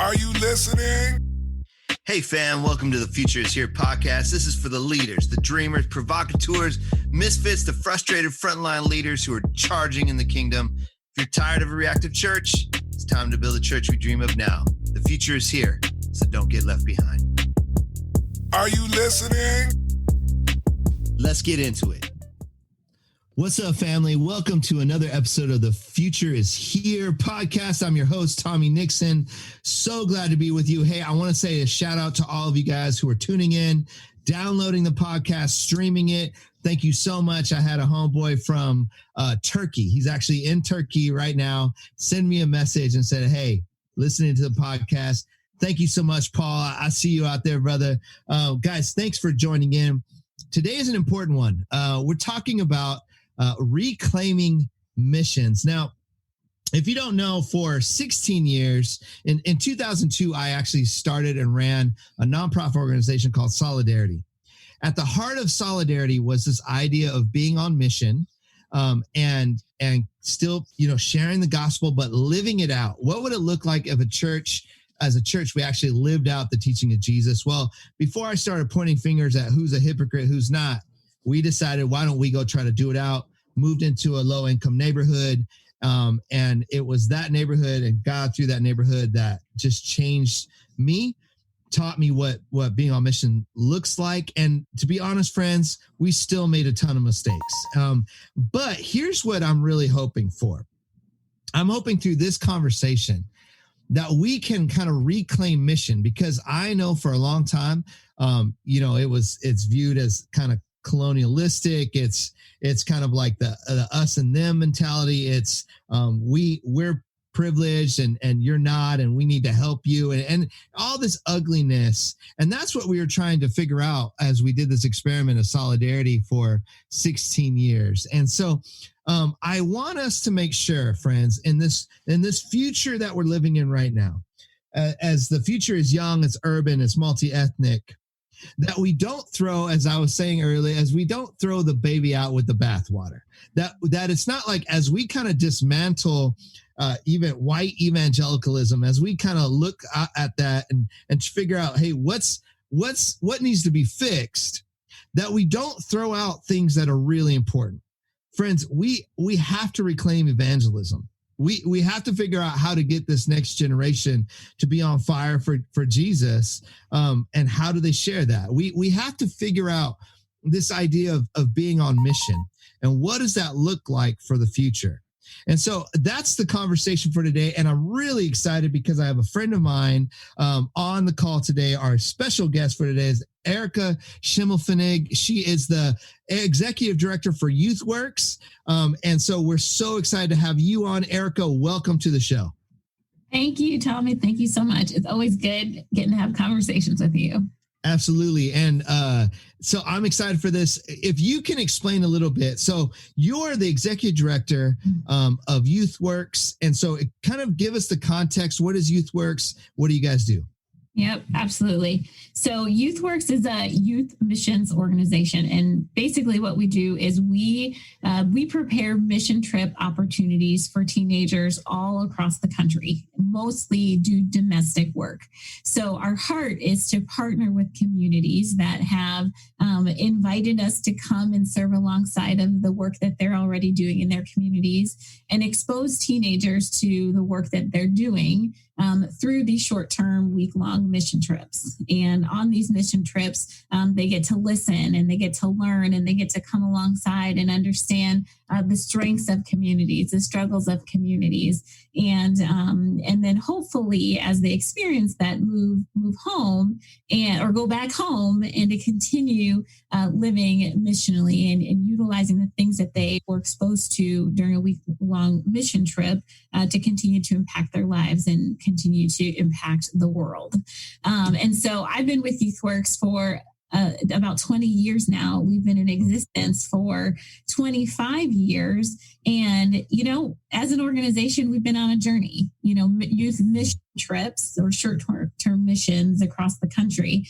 Are you listening? Hey fam, welcome to the Future is Here podcast. This is for the leaders, the dreamers, provocateurs, misfits, the frustrated frontline leaders who are charging in the kingdom. If you're tired of a reactive church, it's time to build a church we dream of now. The future is here, so don't get left behind. Are you listening? Let's get into it. What's up, family? Welcome to another episode of the Future is Here podcast. I'm your host, Tommy Nixon. So glad to be with you. Hey, I want to say a shout out to all of you guys who are tuning in, downloading the podcast, streaming it. Thank you so much. I had a homeboy from Turkey. He's actually in Turkey right now. Send me a message and said, hey, listening to the podcast. Thank you so much, Paul. I see you out there, brother. Guys, thanks for joining in. Today is an important one. We're talking about reclaiming missions. Now, if you don't know, for 16 years, in 2002, I actually started and ran a nonprofit organization called Solidarity. At the heart of Solidarity was this idea of being on mission and still, sharing the gospel, but living it out. What would it look like if as a church, we actually lived out the teaching of Jesus? Well, before I started pointing fingers at who's a hypocrite, who's not, we decided, why don't we go try to do it out? Moved into a low-income neighborhood, and it was that neighborhood and God through that neighborhood that just changed me, taught me what being on mission looks like. And to be honest, friends, we still made a ton of mistakes. But here's what I'm really hoping for. I'm hoping through this conversation that we can kind of reclaim mission, because I know for a long time, it's viewed as kind of colonialistic. It's kind of like the us and them mentality. It's we're privileged and you're not, and we need to help you, and all this ugliness. And that's what we were trying to figure out as we did this experiment of Solidarity for 16 years. And so I want us to make sure, friends, in this future that we're living in right now, as the future is young, it's urban, it's multi-ethnic, that we don't throw, as I was saying earlier, as we don't throw the baby out with the bathwater. That it's not like, as we kind of dismantle even white evangelicalism, as we kind of look at that and figure out, hey, what needs to be fixed, that we don't throw out things that are really important. Friends, we have to reclaim evangelism. We have to figure out how to get this next generation to be on fire for Jesus, and how do they share that? We have to figure out this idea of being on mission, and what does that look like for the future? And so that's the conversation for today. And I'm really excited because I have a friend of mine on the call today. Our special guest for today is Erica Schimelpfenig. She is the executive director for YouthWorks. And so we're so excited to have you on. Erica, welcome to the show. Thank you, Tommy. Thank you so much. It's always good getting to have conversations with you. Absolutely. And so I'm excited for this. If you can explain a little bit. So you're the executive director of YouthWorks. And so kind of give us the context. What is YouthWorks? What do you guys do? Yep, absolutely. So YouthWorks is a youth missions organization. And basically what we do is we prepare mission trip opportunities for teenagers all across the country, mostly do domestic work. So our heart is to partner with communities that have invited us to come and serve alongside of the work that they're already doing in their communities, and expose teenagers to the work that they're doing through these short-term, week-long mission trips. And on these mission trips, they get to listen, and they get to learn, and they get to come alongside and understand the strengths of communities, the struggles of communities. And then hopefully, as they experience that, move home or go back home, and to continue living missionally and utilizing the things that they were exposed to during a week-long mission trip to continue to impact their lives and continue to impact the world. And so I've been with YouthWorks for about 20 years now. We've been in existence for 25 years. And, as an organization, we've been on a journey. Youth mission trips or short-term missions across the country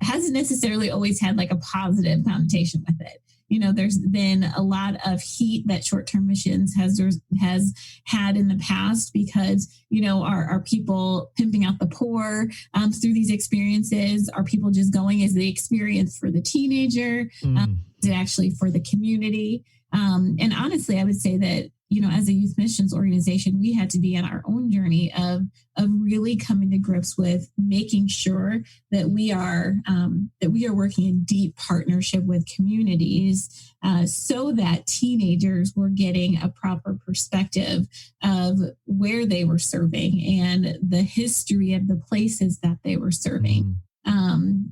hasn't necessarily always had like a positive connotation with it. there's been a lot of heat that short-term missions has had in the past because, are people pimping out the poor through these experiences? Are people just going as the experience for the teenager? Is it actually for the community? And honestly, I would say that, as a youth missions organization, we had to be on our own journey of really coming to grips with making sure that we are working in deep partnership with communities so that teenagers were getting a proper perspective of where they were serving and the history of the places that they were serving.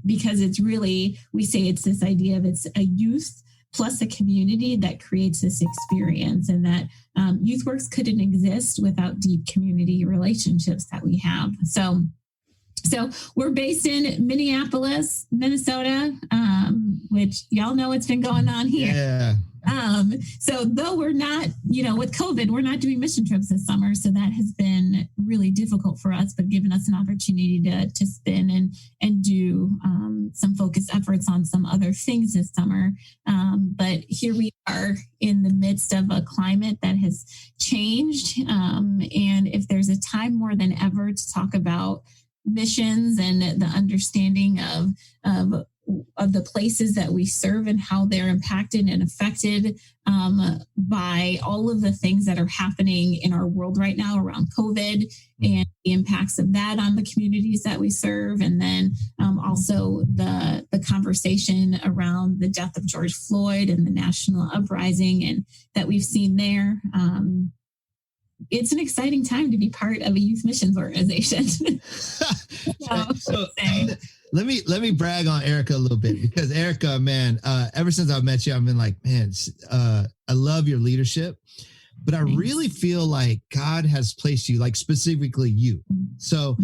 Because it's really, we say it's this idea of it's a youth plus a community that creates this experience, and that YouthWorks couldn't exist without deep community relationships that we have. So we're based in Minneapolis, Minnesota, which y'all know what's been going on here. Yeah. So though we're not, with COVID, we're not doing mission trips this summer. So that has been really difficult for us, but given us an opportunity to spin and do some focused efforts on some other things this summer. But here we are in the midst of a climate that has changed. And if there's a time more than ever to talk about missions and the understanding of the places that we serve and how they're impacted and affected by all of the things that are happening in our world right now around COVID and the impacts of that on the communities that we serve. And then also the conversation around the death of George Floyd and the national uprising and that we've seen there. It's an exciting time to be part of a youth missions organization. So let me brag on Erica a little bit, because Erica, man, ever since I've met you, I've been like, man, I love your leadership, but I really feel like God has placed you, like specifically you. So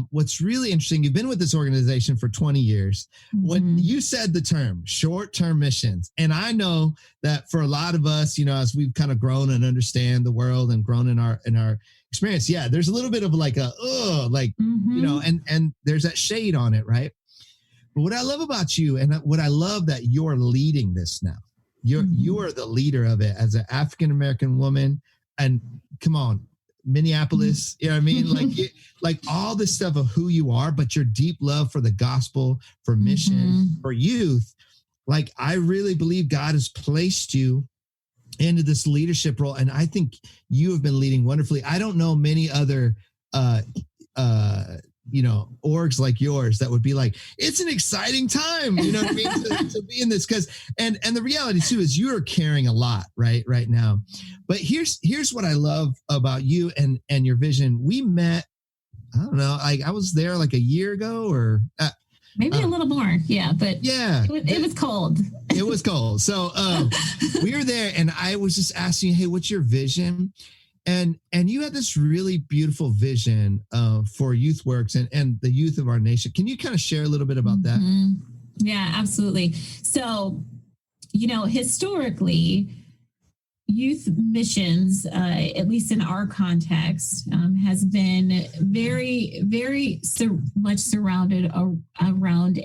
what's really interesting, you've been with this organization for 20 years. When you said the term short-term missions, and I know that for a lot of us, as we've kind of grown and understand the world and grown in our experience, there's a little bit of like and there's that shade on it, right? But what I love about you, and what I love that you're leading this now, you are the leader of it as an African-American woman. And come on, Minneapolis, you know what I mean? Like all this stuff of who you are, but your deep love for the gospel, for mission, for youth. Like, I really believe God has placed you into this leadership role. And I think you have been leading wonderfully. I don't know many other, orgs like yours that would be like, it's an exciting time, you know what I mean, to be in this, because, and the reality too is you're carrying a lot right now. But here's what I love about you and your vision. We met, I don't know, I was there like a year ago or maybe a little more. Yeah. But yeah, it was cold. It was cold. So we were there and I was just asking you, hey, what's your vision? And you had this really beautiful vision for YouthWorks and the youth of our nation. Can you kind of share a little bit about that? Yeah, absolutely. So, historically, youth missions, at least in our context, has been very, very much surrounded around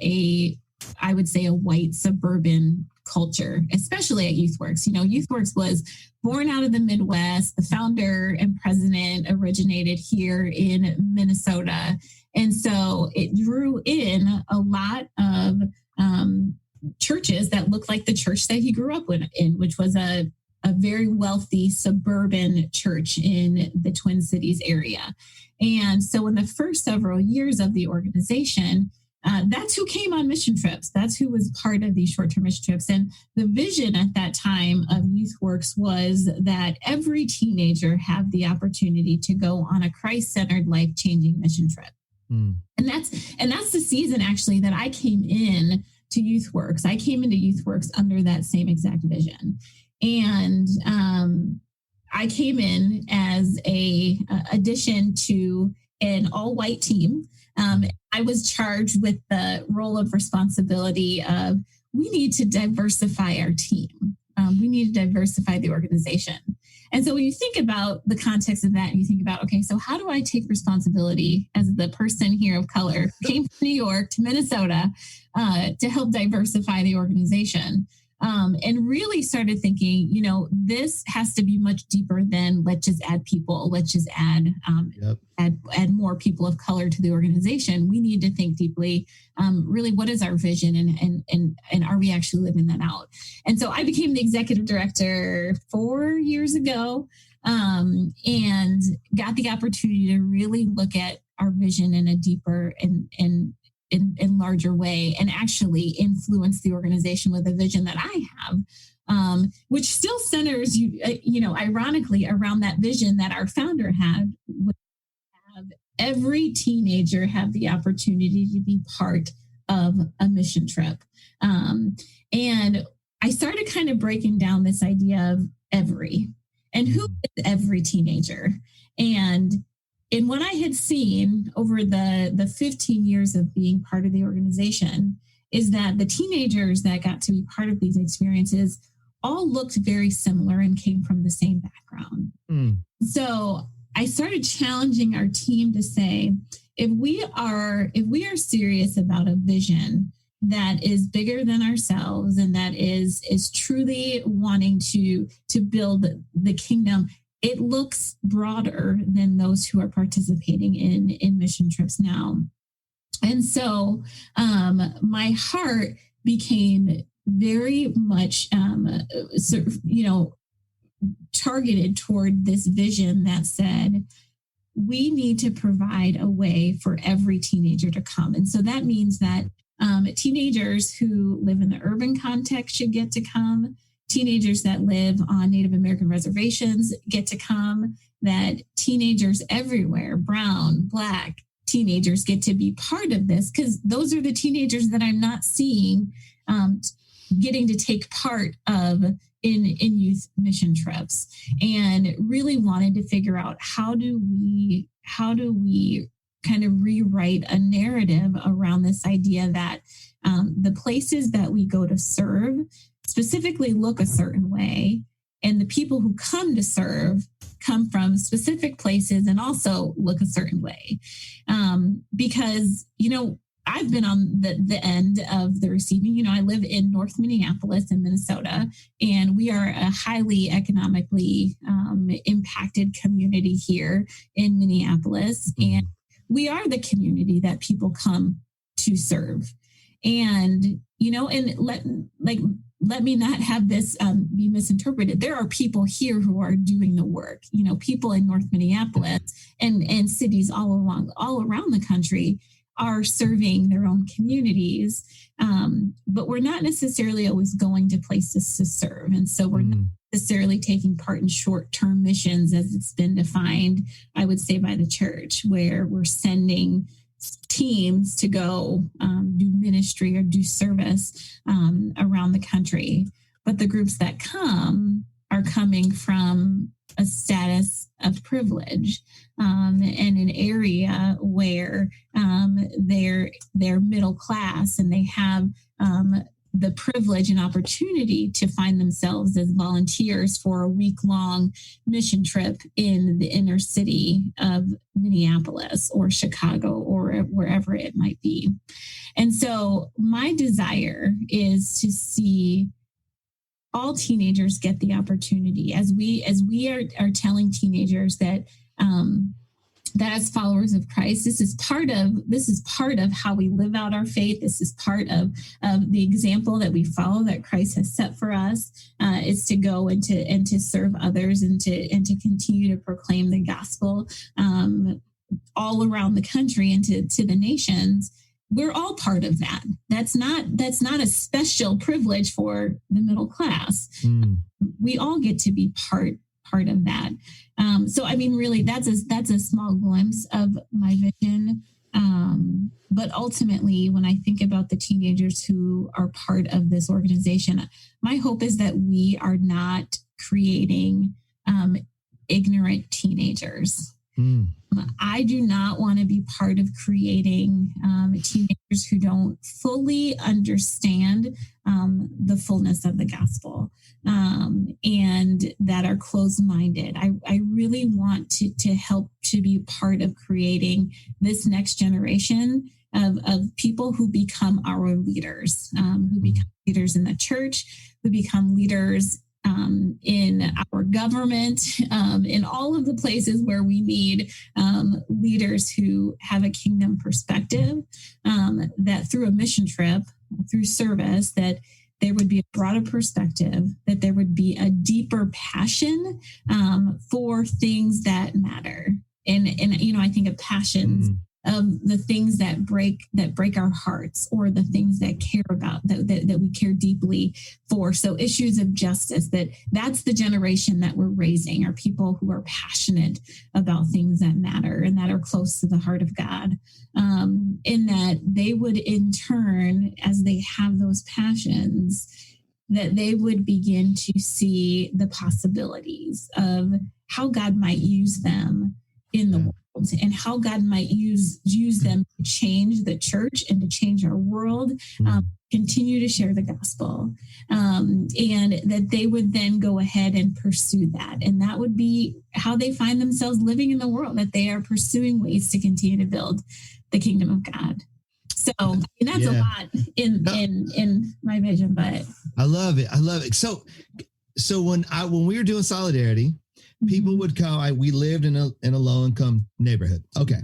I would say a white suburban culture, especially at YouthWorks. YouthWorks was born out of the Midwest. The founder and president originated here in Minnesota. And so it drew in a lot of churches that looked like the church that he grew up in, which was a very wealthy suburban church in the Twin Cities area. And so in the first several years of the organization, that's who came on mission trips. That's who was part of these short-term mission trips. And the vision at that time of YouthWorks was that every teenager have the opportunity to go on a Christ-centered, life-changing mission trip. And that's the season actually that I came in to YouthWorks. I came into YouthWorks under that same exact vision. And I came in as a addition to an all-white team. I was charged with the role of responsibility of we need to diversify our team. We need to diversify the organization. And so when you think about the context of that, and you think about, okay, so how do I take responsibility as the person here of color who came from New York to Minnesota to help diversify the organization? and really started thinking, this has to be much deeper than let's just add people, let's just add add more people of color to the organization. We need to think deeply, really, what is our vision, and are we actually living that out? And so I became the executive director 4 years ago, and got the opportunity to really look at our vision in a deeper and larger way, and actually influence the organization with a vision that I have, which still centers, ironically, around that vision that our founder had. Have every teenager have the opportunity to be part of a mission trip. And I started kind of breaking down this idea of every, and who is every teenager. And in what I had seen over the 15 years of being part of the organization is that the teenagers that got to be part of these experiences all looked very similar and came from the same background. So I started challenging our team to say, if we are serious about a vision that is bigger than ourselves and that is truly wanting to build the kingdom, it looks broader than those who are participating in mission trips now. And so my heart became very much targeted toward this vision that said, we need to provide a way for every teenager to come. And so that means that teenagers who live in the urban context should get to come. Teenagers that live on Native American reservations get to come, that teenagers everywhere, brown, Black teenagers, get to be part of this, because those are the teenagers that I'm not seeing getting to take part of in youth mission trips, and really wanted to figure out how do we kind of rewrite a narrative around this idea that the places that we go to serve specifically look a certain way, and the people who come to serve come from specific places and also look a certain way. Because, I've been on the end of the receiving. I live in North Minneapolis in Minnesota, and we are a highly economically impacted community here in Minneapolis. And we are the community that people come to serve. And, let me not have this be misinterpreted. There are people here who are doing the work, people in North Minneapolis and cities all around the country are serving their own communities. But we're not necessarily always going to places to serve. And so we're not necessarily taking part in short-term missions as it's been defined, I would say, by the church, where we're sending teams to go do ministry or do service around the country. But the groups that come are coming from a status of privilege and an area where they're middle class, and they have the privilege and opportunity to find themselves as volunteers for a week-long mission trip in the inner city of Minneapolis or Chicago or wherever it might be. And so my desire is to see all teenagers get the opportunity, as we are telling teenagers that that as followers of Christ, this is part of how we live out our faith. This is part of the example that we follow that Christ has set for us, is to go and to serve others and to continue to proclaim the gospel all around the country and to the nations. We're all part of that. That's not a special privilege for the middle class. We all get to be part of that. So, really, that's a small glimpse of my vision. But ultimately, when I think about the teenagers who are part of this organization, my hope is that we are not creating ignorant teenagers. Mm. I do not want to be part of creating teenagers who don't fully understand the fullness of the gospel and that are closed-minded. I really want to help to be part of creating this next generation of people who become our leaders, who become leaders in the church, who become leaders in our government, in all of the places where we need leaders who have a kingdom perspective, that through a mission trip, through service, that there would be a broader perspective, that there would be a deeper passion for things that matter. And I think of passions of the things that break our hearts, or the things that care about that we care deeply for. So issues of justice, that's the generation that we're raising, are people who are passionate about things that matter and that are close to the heart of God. In that they would, in turn, as they have those passions, that they would begin to see the possibilities of how God might use them in the world, and how God might use them to change the church and to change our world, continue to share the gospel, and that they would then go ahead and pursue that. And that would be how they find themselves living in the world, that they are pursuing ways to continue to build the kingdom of God. So that's a lot in my vision, but I love it. So when we were doing Solidarity, people would come. We lived in a low income neighborhood. Okay.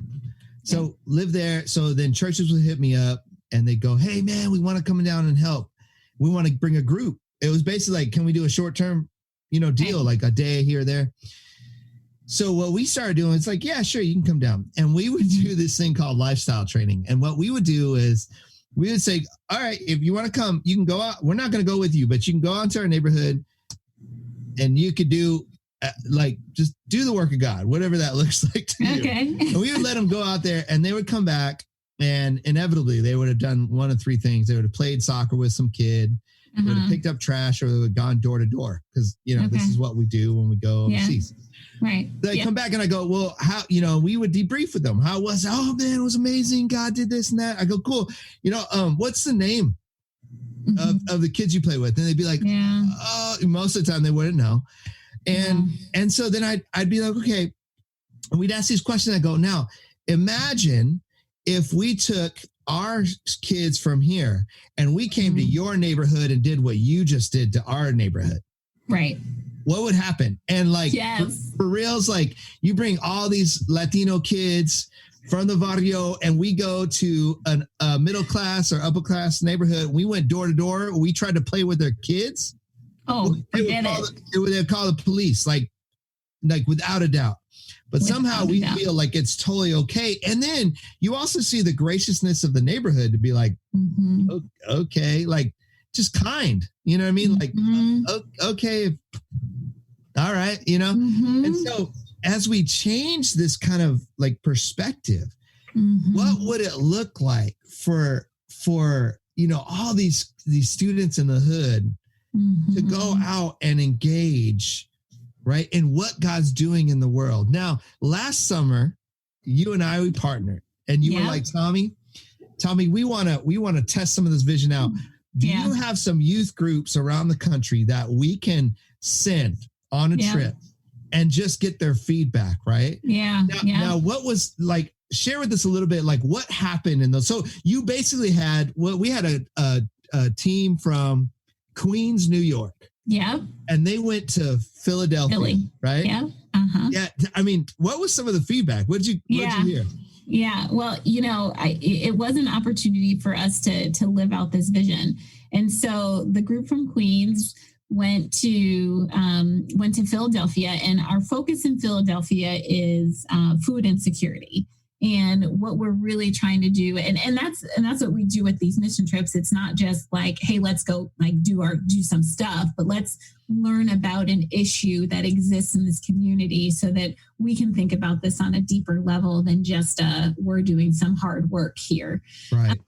So live there. So then churches would hit me up and they'd go, "Hey man, we want to come down and help. We want to bring a group." It was basically like, "Can we do a short term, deal, like a day here or there?" So what we started doing, it's like, "Yeah, sure, you can come down." And we would do this thing called lifestyle training. And what we would do is we would say, "All right, if you want to come, you can go out. We're not going to go with you, but you can go out to our neighborhood and you could do just do the work of God, whatever that looks like to you." Okay. And we would let them go out there and they would come back, and inevitably they would have done one of three things. They would have played soccer with some kid, they would have picked up trash, or they would have gone door to door, because this is what we do when we go overseas. Right. They come back and I go, "Well, how?" We would debrief with them. "How was it?" "Oh man, it was amazing. God did this and that." I go, "Cool. What's the name of the kids you play with?" And they'd be like, "Oh," most of the time they wouldn't know. And so then I'd be like, "Okay," and we'd ask these questions. I go, "Now imagine if we took our kids from here and we came to your neighborhood and did what you just did to our neighborhood. Right. What would happen?" And for reals, you bring all these Latino kids from the barrio and we go to a middle class or upper class neighborhood. We went door to door. We tried to play with their kids. Oh, forget it. They'd call the police, like without a doubt. But somehow we feel like it's totally okay. And then you also see the graciousness of the neighborhood to be like, okay, just kind. You know what I mean? Okay, all right, And so as we change this kind of perspective, what would it look like for all these students in the hood to go out and engage, right, in what God's doing in the world? Now, last summer, you and I, we partnered, and you were like, Tommy, we want to test some of this vision out. Do you have some youth groups around the country that we can send on a trip and just get their feedback, right? Now, what was share with us a little bit, what happened in those? So you basically we had a team from Queens, New York. Yeah. And they went to Philadelphia, right? Yeah. Yeah. I mean, what was some of the feedback? What did you hear? Yeah. Well, it was an opportunity for us to live out this vision. And so the group from Queens went to Philadelphia, and our focus in Philadelphia is food insecurity. And what we're really trying to do, and that's what we do with these mission trips. It's not just like, hey, let's go do some stuff, but let's learn about an issue that exists in this community so that we can think about this on a deeper level than just we're doing some hard work here. Right.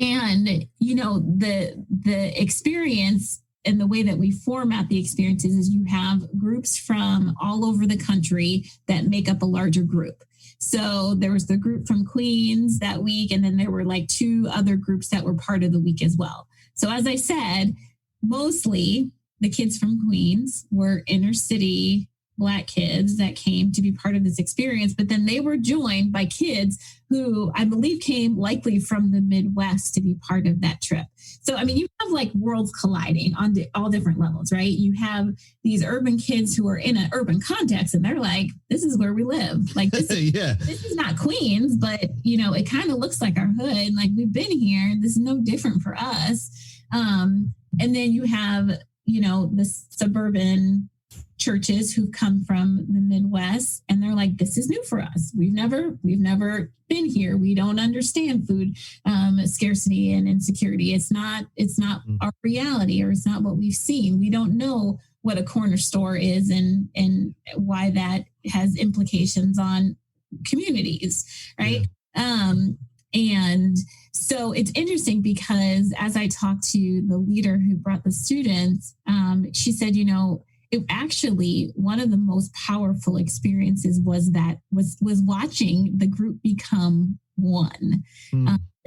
And the experience and the way that we format the experiences is you have groups from all over the country that make up a larger group. So there was the group from Queens that week, and then there were like 2 other groups that were part of the week as well. So as I said, mostly the kids from Queens were inner city Black kids that came to be part of this experience, but then they were joined by kids who I believe came likely from the Midwest to be part of that trip. So, I mean, you have like worlds colliding on all different levels, right? You have these urban kids who are in an urban context and they're like, this is where we live. Like, this is, this is not Queens, but, you know, it kind of looks like our hood. Like, we've been here. This is no different for us. And then you have, you know, the suburban churches who come from the Midwest and they're like, this is new for us. We've never been here. We don't understand food scarcity and insecurity. It's not our reality, or it's not what we've seen. We don't know what a corner store is and why that has implications on communities, right? Yeah. And so it's interesting because as I talked to the leader who brought the students, she said, you know, it actually, one of the most powerful experiences was watching the group become one.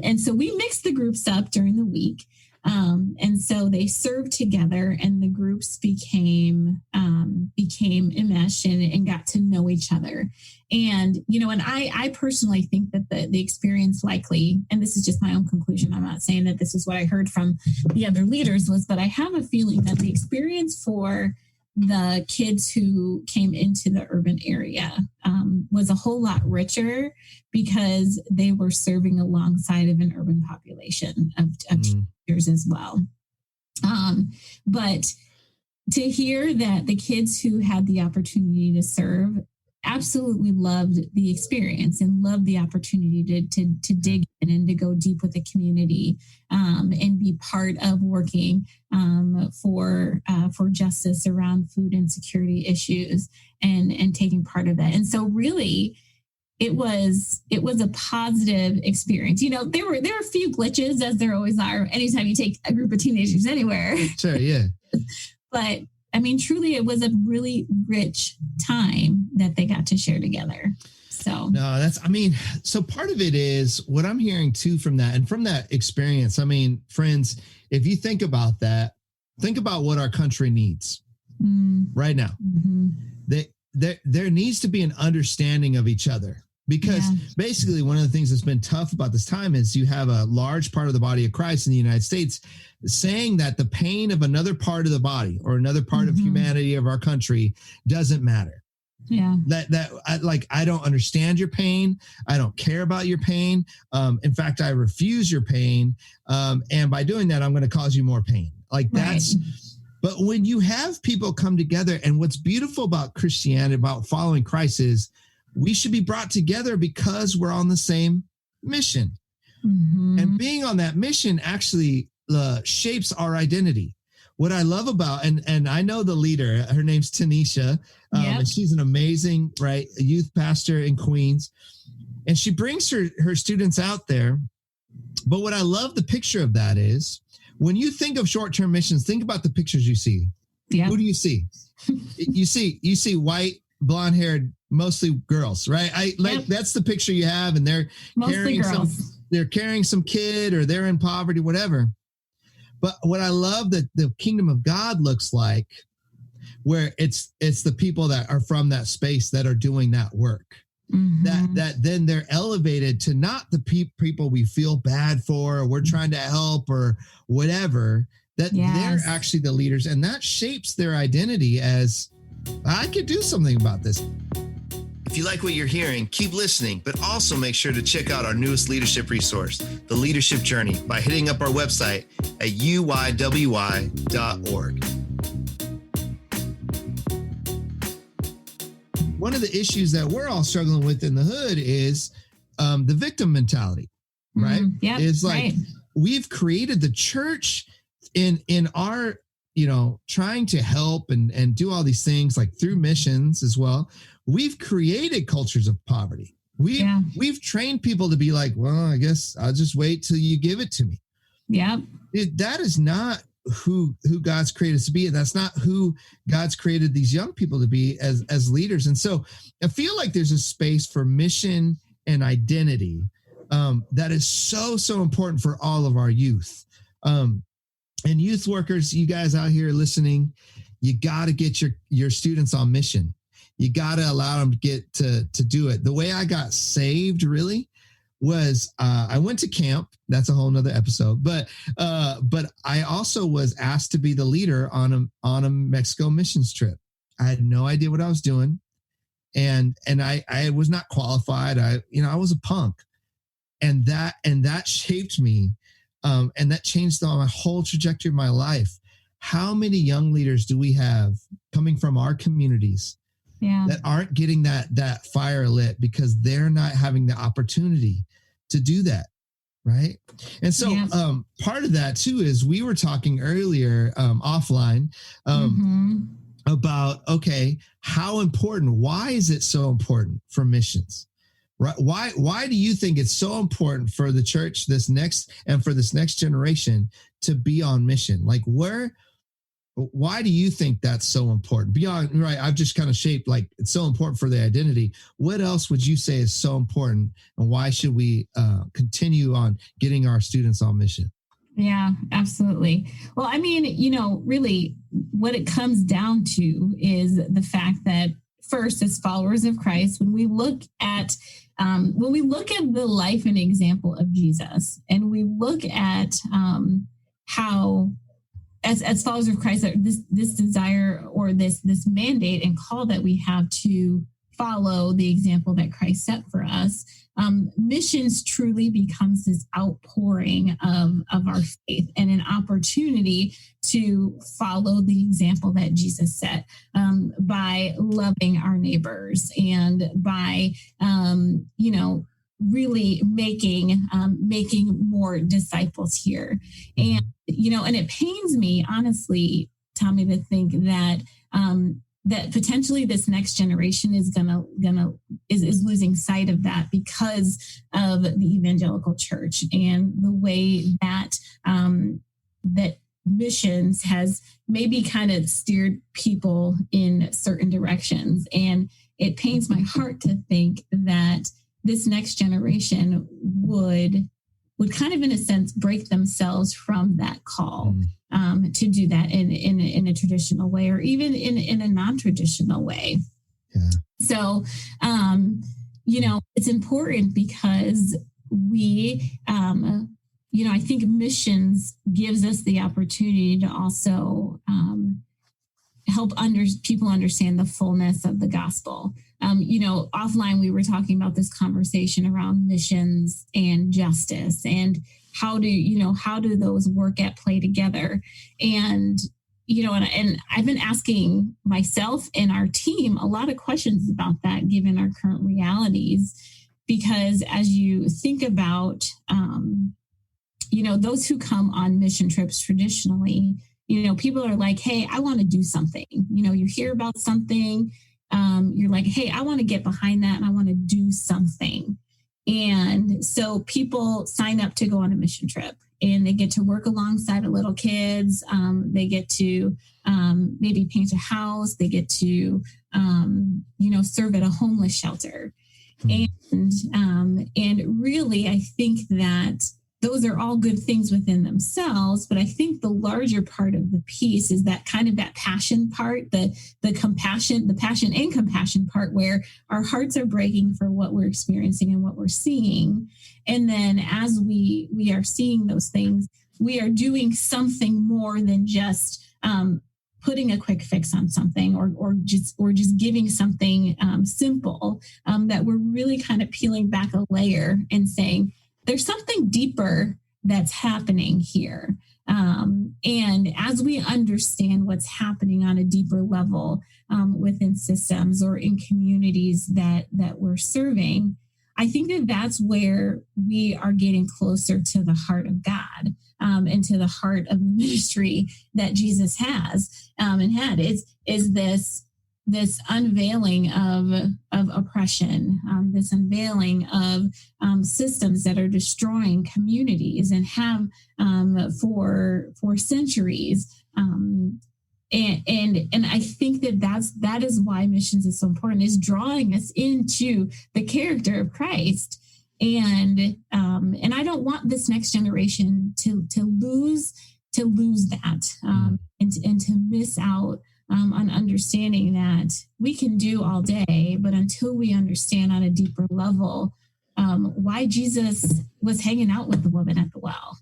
And so we mixed the groups up during the week. And so they served together and the groups became enmeshed and got to know each other. And, you know, and I personally think that the experience likely, and this is just my own conclusion, I'm not saying that this is what I heard from the other leaders but I have a feeling that the experience for the kids who came into the urban area was a whole lot richer because they were serving alongside of an urban population of teenagers as well. But to hear that the kids who had the opportunity to serve absolutely loved the experience and loved the opportunity to dig in and to go deep with the community and be part of working for justice around food insecurity issues and taking part of that. And so really it was a positive experience. You know, there were a few glitches, as there always are anytime you take a group of teenagers anywhere. Sure, yeah. But I mean, truly, it was a really rich time that they got to share together. So so part of it is what I'm hearing too from that, and from that experience. I mean, friends, if you think about that, think about what our country needs right now. There needs to be an understanding of each other. Because basically one of the things that's been tough about this time is you have a large part of the body of Christ in the United States saying that the pain of another part of the body or another part of humanity of our country doesn't matter. Yeah. I don't understand your pain. I don't care about your pain. In fact, I refuse your pain. And by doing that, I'm going to cause you more pain. But when you have people come together, and what's beautiful about Christianity, about following Christ, is we should be brought together because we're on the same mission. And being on that mission actually shapes our identity. What I love about, and I know the leader, her name's Tanisha, and she's an amazing, youth pastor in Queens. And she brings her students out there. But what I love the picture of that is, when you think of short-term missions, think about the pictures you see. Yeah. Who do you see? You see white, blonde-haired, mostly girls, right? That's the picture you have, and they're carrying some kid, or they're in poverty, whatever. But what I love that the kingdom of God looks like, where it's the people that are from that space that are doing that work. That then they're elevated to not the people we feel bad for, or we're trying to help, or whatever. That they're actually the leaders, and that shapes their identity as, I could do something about this. If you like what you're hearing, keep listening, but also make sure to check out our newest leadership resource, The Leadership Journey, by hitting up our website at UYWI.org. One of the issues that we're all struggling with in the hood is the victim mentality, right? It's like we've created the church in our, trying to help and do all these things, like through missions as well. We've created cultures of poverty. We've trained people to be like, well, I guess I'll just wait till you give it to me. Yeah. That is not who God's created us to be. And that's not who God's created these young people to be as leaders. And so I feel like there's a space for mission and identity that is so important for all of our youth. And youth workers, you guys out here listening, you got to get your students on mission. You got to allow them to get to do it. The way I got saved really was I went to camp. That's a whole nother episode. But I also was asked to be the leader on a Mexico missions trip. I had no idea what I was doing. And I was not qualified. I was a punk. And that shaped me. And that changed my whole trajectory of my life. How many young leaders do we have coming from our communities that aren't getting that fire lit because they're not having the opportunity to do that? Right. And so part of that too is we were talking earlier offline about, okay, how important, why is it so important for missions? Right? Why do you think it's so important for the church for this next generation to be on mission? Like why do you think that's so important? Beyond, right, I've just kind of shaped like it's so important for the identity. What else would you say is so important, and why should we continue on getting our students on mission? Yeah, absolutely. Well, I mean, really what it comes down to is the fact that first, as followers of Christ, when we look at the life and example of Jesus, and we look at how as followers of Christ, this desire or this mandate and call that we have to follow the example that Christ set for us, missions truly becomes this outpouring of our faith and an opportunity to follow the example that Jesus set by loving our neighbors and by, really making more disciples here. And, and it pains me, honestly, Tommy, to think that that potentially this next generation is is losing sight of that because of the evangelical church and the way that that missions has maybe kind of steered people in certain directions. And it pains my heart to think that this next generation would kind of, in a sense, break themselves from that call to do that in a traditional way, or even in a non-traditional way. Yeah. So, it's important because we, I think missions gives us the opportunity to also help people understand the fullness of the gospel. Offline, we were talking about this conversation around missions and justice and how do those work at play together? And, and I've been asking myself and our team a lot of questions about that, given our current realities, because as you think about, those who come on mission trips traditionally, people are like, hey, I want to do something. You hear about something. You're like, hey, I want to get behind that and I want to do something. And so people sign up to go on a mission trip and they get to work alongside of little kids. They get to maybe paint a house. They get to, serve at a homeless shelter. And really, I think that those are all good things within themselves. But I think the larger part of the piece is that kind of that passion part, the passion and compassion part, where our hearts are breaking for what we're experiencing and what we're seeing. And then as we are seeing those things, we are doing something more than just putting a quick fix on something or just giving something simple, that we're really kind of peeling back a layer and saying, there's something deeper that's happening here. And as we understand what's happening on a deeper level within systems or in communities that we're serving, I think that that's where we are getting closer to the heart of God and to the heart of the ministry that Jesus has and had. Is this this unveiling of oppression, this unveiling of systems that are destroying communities and have for centuries. And I think that is why missions is so important, is drawing us into the character of Christ. And I don't want this next generation to lose that, and to miss out on understanding that we can do all day, but until we understand on a deeper level why Jesus was hanging out with the woman at the well,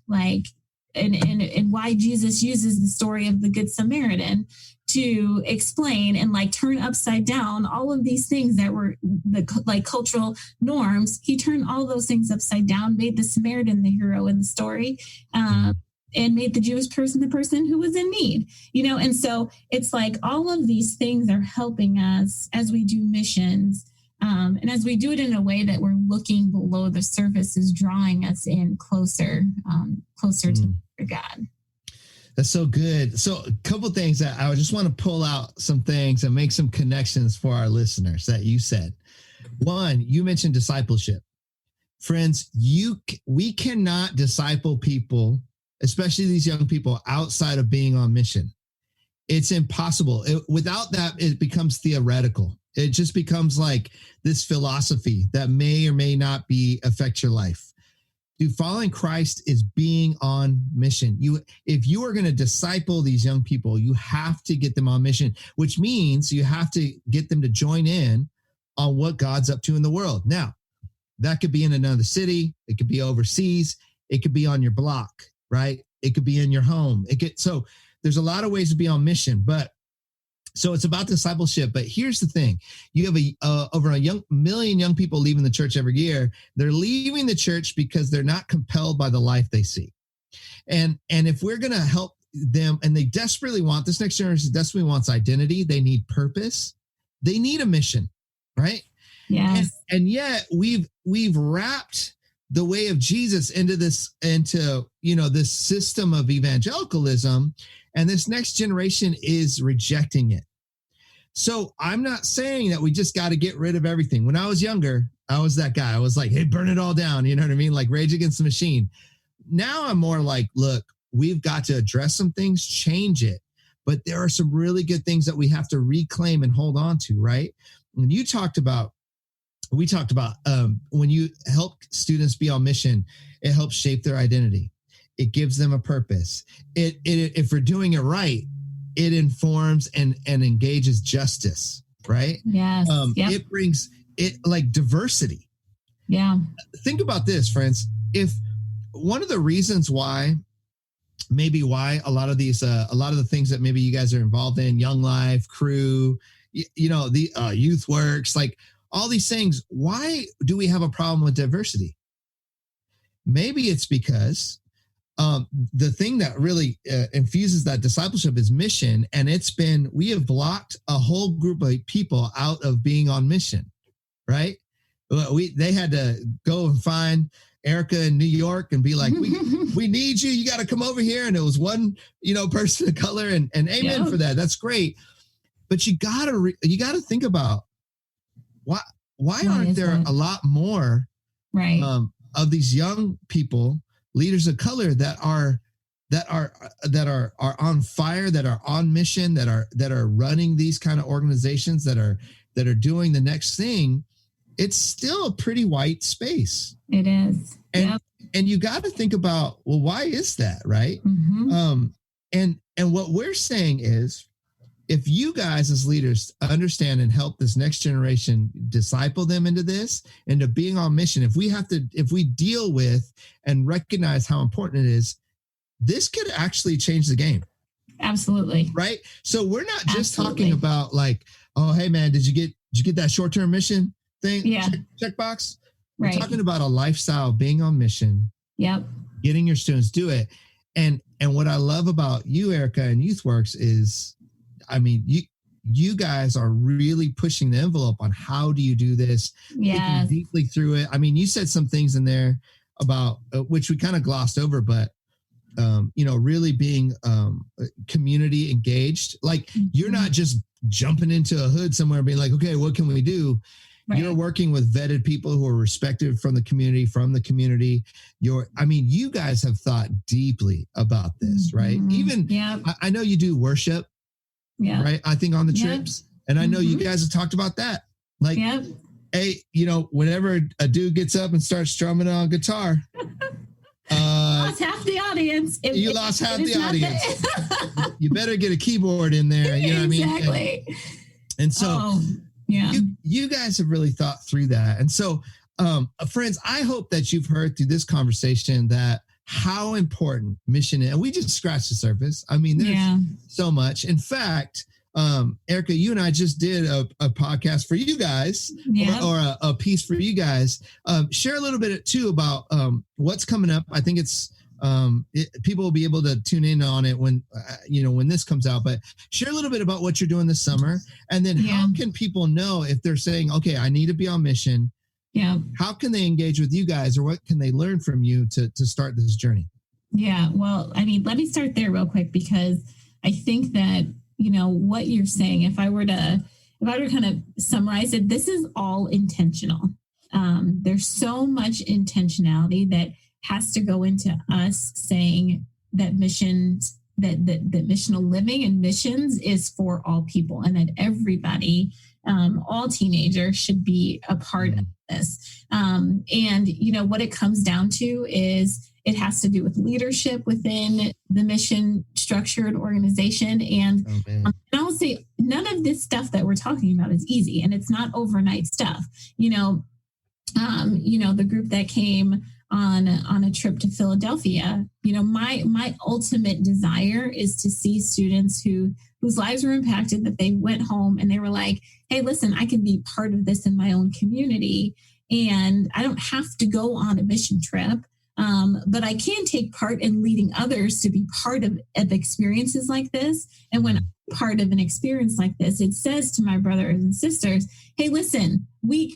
and why Jesus uses the story of the Good Samaritan to explain and turn upside down all of these things that were the cultural norms. He turned all those things upside down, made the Samaritan the hero in the story, and made the Jewish person the person who was in need, and so it's all of these things are helping us as we do missions. And as we do it in a way that we're looking below the surface, is drawing us in closer to God. That's so good. So a couple of things that I just want to pull out some things and make some connections for our listeners that you said. One, you mentioned discipleship. Friends, we cannot disciple people, especially these young people, outside of being on mission. It's impossible. Without that, it becomes theoretical. It just becomes like this philosophy that may or may not affect your life. Dude, following Christ is being on mission. If you are going to disciple these young people, you have to get them on mission, which means you have to get them to join in on what God's up to in the world. Now, that could be in another city. It could be overseas. It could be on your block, right? It could be in your home. So there's a lot of ways to be on mission, so it's about discipleship. But here's the thing. You have over a million young people leaving the church every year. They're leaving the church because they're not compelled by the life they see. And if we're going to help them, and they desperately want, this next generation desperately wants identity. They need purpose. They need a mission, right? Yes. And yet we've wrapped the way of Jesus into this system of evangelicalism, and this next generation is rejecting it. So I'm not saying that we just got to get rid of everything. When I was younger, I was that guy. I was like, hey, burn it all down. You know what I mean? Like Rage Against the Machine. Now I'm more like, look, we've got to address some things, change it. But there are some really good things that we have to reclaim and hold on to, right? When we talked about when you help students be on mission, it helps shape their identity. It gives them a purpose. If we're doing it right, it informs and engages justice, right? Yes. Yep. It brings it like diversity. Yeah. Think about this, friends. If one of the reasons why a lot of the things that maybe you guys are involved in, Young Life, Crew, the Youth Works, like all these things, why do we have a problem with diversity? Maybe it's because the thing that really infuses that discipleship is mission. And we have blocked a whole group of people out of being on mission, right? They had to go and find Erica in New York and be like, we need you. You got to come over here. And it was one, person of color, and amen for that. That's great. But you gotta think about why aren't there a lot more right of these young people, leaders of color that are on fire, that are on mission, that are running these kind of organizations, that are doing the next thing? It's still a pretty white space. It is. And you got to think about, well, why is that, right? Mm-hmm. And what we're saying is, if you guys as leaders understand and help this next generation, disciple them into being on mission, if we deal with and recognize how important it is, this could actually change the game. Absolutely. Right. So we're not just talking about like, oh, hey man, did you get that short-term mission thing? Yeah. Checkbox. Right. We're talking about a lifestyle, being on mission. Yep. Getting your students do it. And what I love about you, Erica, and YouthWorks is, I mean, you guys are really pushing the envelope on how do you do this, thinking deeply through it. I mean, you said some things in there about which we kind of glossed over, but really being community engaged. Like you're not just jumping into a hood somewhere and being like, okay, what can we do? Right. You're working with vetted people who are respected from the community, you guys have thought deeply about this, right? Even, I know you do worship, right? I think on the trips, and I know you guys have talked about that. Like, hey, whenever a dude gets up and starts strumming on guitar, lost half the audience. You lost half the audience. You better get a keyboard in there. You know what I mean? Exactly. And so, you guys have really thought through that. And so, friends, I hope that you've heard through this conversation that how important mission is. And we just scratched the surface. I mean, there's so much. In fact, Erica, you and I just did a podcast for you guys or a piece for you guys. Share a little bit too about what's coming up. I think it's people will be able to tune in on it when this comes out, but share a little bit about what you're doing this summer. And then how can people know if they're saying, okay, I need to be on mission? Yeah. How can they engage with you guys, or what can they learn from you to start this journey? Yeah. Well, I mean, let me start there real quick, because I think that, what you're saying, if I were to kind of summarize it, this is all intentional. There's so much intentionality that has to go into us saying that missions, that missional living and missions is for all people, and that everybody, all teenagers should be a part of this. And what it comes down to is it has to do with leadership within the mission structured organization. And I'll say none of this stuff that we're talking about is easy, and it's not overnight stuff. The group that came on a trip to Philadelphia, my ultimate desire is to see students whose lives were impacted, that they went home and they were like, hey, listen, I can be part of this in my own community, and I don't have to go on a mission trip. But I can take part in leading others to be part of experiences like this. And when I'm part of an experience like this, it says to my brothers and sisters, hey, listen, we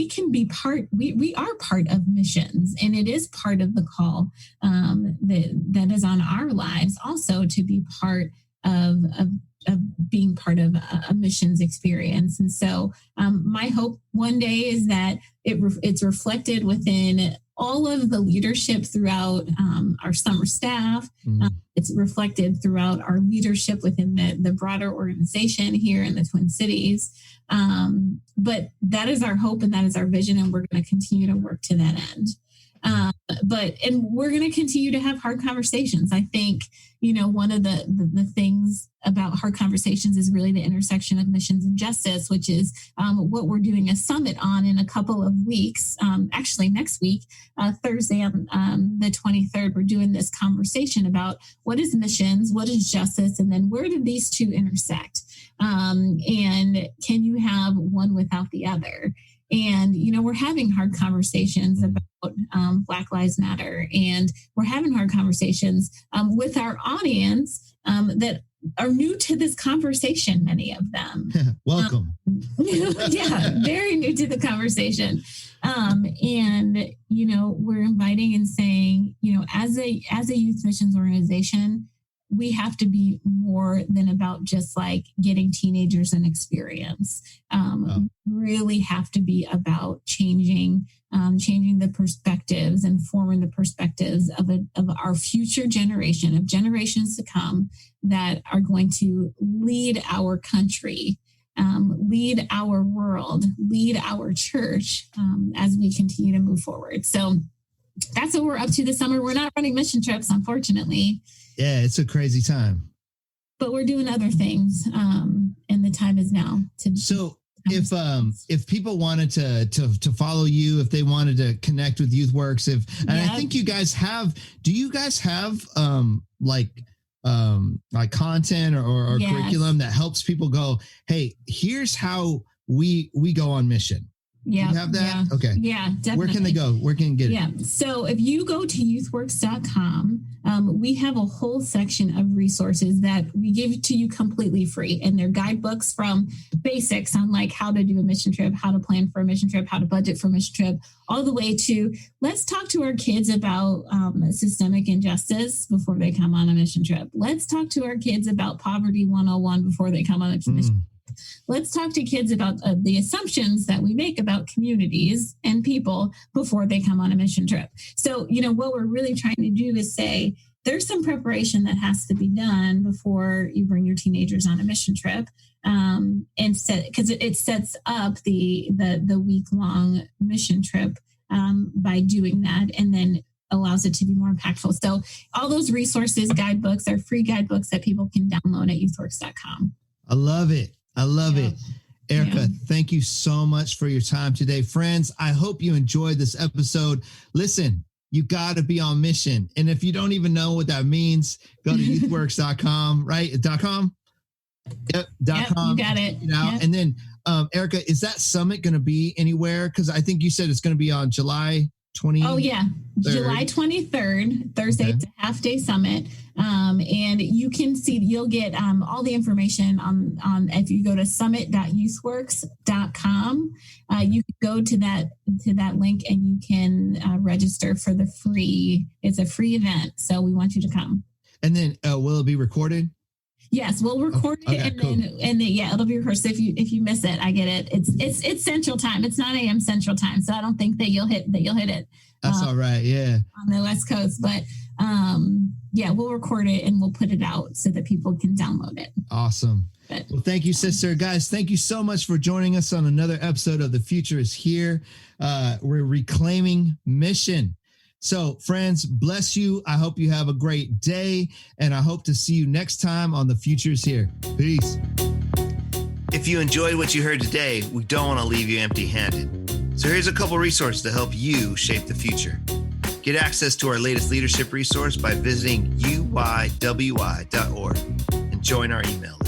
can be part, we are part of missions, and it is part of the call that is on our lives also to be part of being part of a missions experience. And so my hope one day is that it's reflected within all of the leadership throughout our summer staff. It's reflected throughout our leadership within the broader organization here in the Twin Cities. But that is our hope and that is our vision, and we're going to continue to work to that end. And we're going to continue to have hard conversations. I think, one of the things about hard conversations is really the intersection of missions and justice, which is what we're doing a summit on in a couple of weeks. Actually, next week, Thursday on the 23rd, we're doing this conversation about what is missions, what is justice, and then where do these two intersect? And can you have one without the other? And, we're having hard conversations about Black Lives Matter, and we're having hard conversations with our audience that are new to this conversation, many of them. Welcome. Very new to the conversation. And, we're inviting and saying, as a youth missions organization, we have to be more than about just like getting teenagers an experience. Really have to be about changing the perspectives and forming the perspectives of our future generation, of generations to come that are going to lead our country, lead our world, lead our church as we continue to move forward. So that's what we're up to this summer. We're not running mission trips, unfortunately. Yeah, it's a crazy time. But we're doing other things, and the time is now. So if people wanted to follow you, if they wanted to connect with YouthWorks, I think you guys have. Do you guys have like content or curriculum that helps people go, hey, here's how we go on mission? Yeah. You have that? Yeah. Okay. Yeah, definitely. Where can they go? Where can you get it? Yeah. So if you go to youthworks.com, we have a whole section of resources that we give to you completely free. And they're guidebooks from basics on like how to do a mission trip, how to plan for a mission trip, how to budget for a mission trip, all the way to let's talk to our kids about systemic injustice before they come on a mission trip. Let's talk to our kids about poverty 101 before they come on a mission trip. Let's talk to kids about the assumptions that we make about communities and people before they come on a mission trip. So, what we're really trying to do is say, there's some preparation that has to be done before you bring your teenagers on a mission trip. Because it sets up the week-long mission trip by doing that, and then allows it to be more impactful. So all those resources, guidebooks, are free guidebooks that people can download at youthworks.com. I love it. Erica, thank you so much for your time today. Friends, I hope you enjoyed this episode. Listen, you got to be on mission. And if you don't even know what that means, go to youthworks.com, right? .com? Yep. .com. You got it. And then, Erica, is that summit going to be anywhere? Because I think you said it's going to be on July 20th. Oh, yeah. July 23rd, Thursday. Okay. It's a half-day summit. And you'll get all the information on if you go to summit.youthworks.com, you can go to that link and you can register for it's a free event. So we want you to come. And then will it be recorded? Yes, we'll record it, and cool. then it'll be recorded. So if you miss it, I get it. It's Central Time. It's 9 a.m. Central Time, so I don't think that you'll hit it. That's all right. Yeah, on the West Coast, but we'll record it and we'll put it out so that people can download it. Awesome. Well, thank you, sister. Guys, thank you so much for joining us on another episode of The Future is Here. We're reclaiming mission. So, friends, bless you. I hope you have a great day, and I hope to see you next time on The Future is Here. Peace. If you enjoyed what you heard today, we don't want to leave you empty-handed. So here's a couple resources to help you shape the future. Get access to our latest leadership resource by visiting UYWI.org and join our email list.